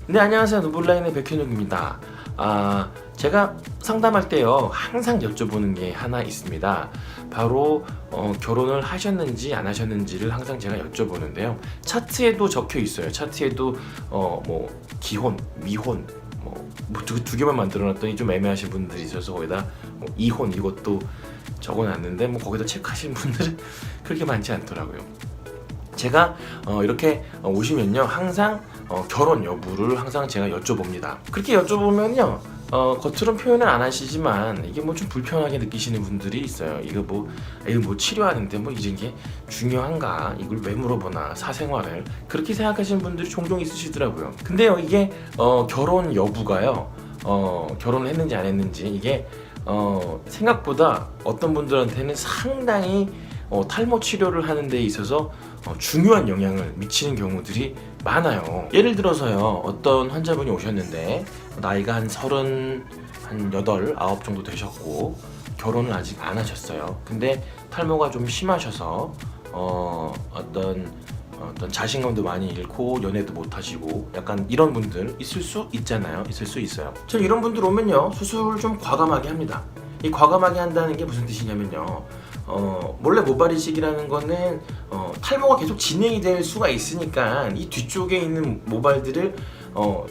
네, 안녕하세요. 누블라인의 백현욱입니다. 제가 상담할 때요, 항상 여쭤보는 게 하나 있습니다. 바로 결혼을 하셨는지 안 하셨는지를 항상 제가 여쭤보는데요. 차트에도 적혀 있어요. 차트에도 뭐 기혼, 미혼, 두 개만 만들어놨더니 좀 애매하신 분들이 있어서 거기다 이혼 이것도 적어놨는데 거기다 체크하시는 분들은 그렇게 많지 않더라고요. 제가 이렇게 오시면요, 항상 결혼 여부를 항상 제가 여쭤봅니다. 그렇게 여쭤보면요, 겉으론 표현을 안 하시지만 이게 좀 불편하게 느끼시는 분들이 있어요. 이거 치료하는데 이런 게 중요한가? 이걸 왜 물어보나? 사생활을 그렇게 생각하시는 분들이 종종 있으시더라고요. 근데요, 이게 결혼 여부가요, 결혼을 했는지 안 했는지 이게 생각보다 어떤 분들한테는 상당히 탈모 치료를 하는 데 있어서 중요한 영향을 미치는 경우들이 많아요. 예를 들어서요, 어떤 환자분이 오셨는데 나이가 한 30, 한 8, 9 정도 되셨고 결혼을 아직 안 하셨어요. 근데 탈모가 좀 심하셔서 어떤 자신감도 많이 잃고 연애도 못 하시고 약간 이런 분들 있을 수 있잖아요. 있을 수 있어요. 저 이런 분들 오면요, 수술을 좀 과감하게 합니다. 이 과감하게 한다는 게 무슨 뜻이냐면요, 몰래 모발 이식이라는 거는 탈모가 계속 진행이 될 수가 있으니까 이 뒤쪽에 있는 모발들을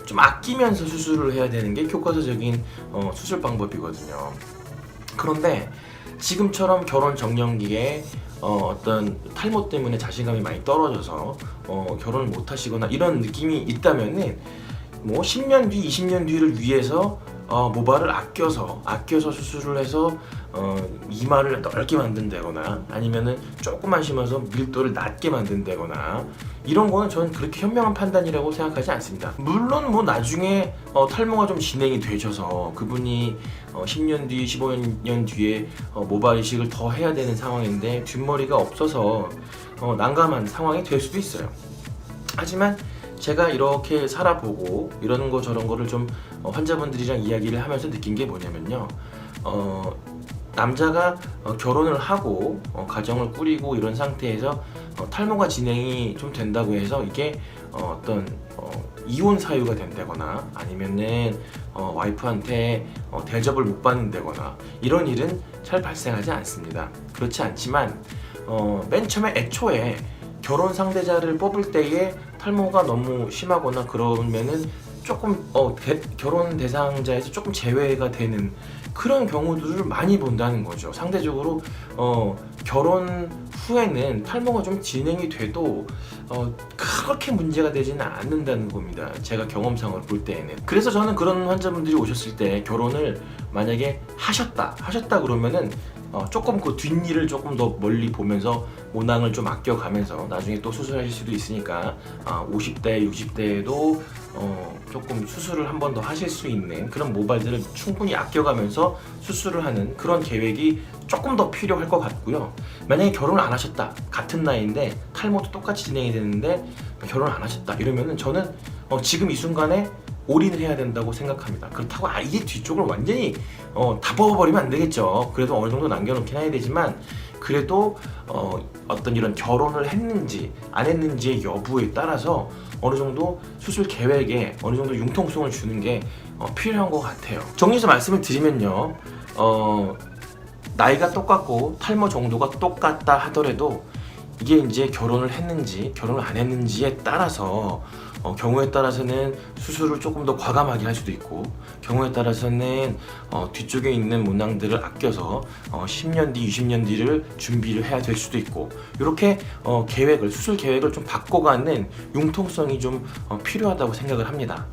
좀 아끼면서 수술을 해야 되는 게 교과서적인 수술 방법이거든요. 그런데 지금처럼 결혼 정년기에 어떤 탈모 때문에 자신감이 많이 떨어져서 결혼을 못 하시거나 이런 느낌이 있다면은 10년 뒤, 20년 뒤를 위해서 모발을 아껴서 수술을 해서 이마를 넓게 만든다거나 아니면은 조금만 심어서 밀도를 낮게 만든다거나 이런 거는 저는 그렇게 현명한 판단이라고 생각하지 않습니다. 물론 나중에 탈모가 좀 진행이 되셔서 그분이 10년 뒤, 15년 뒤에 모발 이식을 더 해야 되는 상황인데 뒷머리가 없어서 난감한 상황이 될 수도 있어요. 하지만 제가 이렇게 살아보고 이런 거 저런 거를 좀 환자분들이랑 이야기를 하면서 느낀 게 뭐냐면요, 남자가 결혼을 하고 가정을 꾸리고 이런 상태에서 탈모가 진행이 좀 된다고 해서 이게 어떤 이혼 사유가 된다거나 아니면은 와이프한테 대접을 못 받는다거나 이런 일은 잘 발생하지 않습니다. 그렇지 않지만 맨 처음에 애초에 결혼 상대자를 뽑을 때에 탈모가 너무 심하거나 그러면은 조금 결혼 대상자에서 조금 제외가 되는 그런 경우들을 많이 본다는 거죠. 상대적으로 결혼 후에는 탈모가 좀 진행이 돼도 그렇게 문제가 되지는 않는다는 겁니다. 제가 경험상으로 볼 때에는. 그래서 저는 그런 환자분들이 오셨을 때 결혼을 만약에 하셨다 그러면은 조금 그 뒷일을 조금 더 멀리 보면서 모낭을 좀 아껴가면서 나중에 또 수술하실 수도 있으니까 50대, 60대에도 조금 수술을 한 번 더 하실 수 있는 그런 모발들을 충분히 아껴가면서 수술을 하는 그런 계획이 조금 더 필요할 것 같고요. 만약에 결혼을 안 하셨다, 같은 나이인데 탈모도 똑같이 진행이 되는데 결혼을 안 하셨다 이러면은 저는 지금 이 순간에 올인을 해야 된다고 생각합니다. 그렇다고 이게 뒤쪽을 완전히 다 뽑아버리면 안 되겠죠. 그래도 어느 정도 남겨놓긴 해야 되지만 그래도 어떤 이런 결혼을 했는지 안 했는지의 여부에 따라서 어느 정도 수술 계획에 어느 정도 융통성을 주는 게 필요한 것 같아요. 정리해서 말씀을 드리면요, 나이가 똑같고 탈모 정도가 똑같다 하더라도 이게 이제 결혼을 했는지 결혼을 안 했는지에 따라서 경우에 따라서는 수술을 조금 더 과감하게 할 수도 있고 경우에 따라서는 뒤쪽에 있는 모낭들을 아껴서 10년 뒤, 20년 뒤를 준비를 해야 될 수도 있고 이렇게 수술 계획을 좀 바꿔가는 융통성이 좀 필요하다고 생각을 합니다.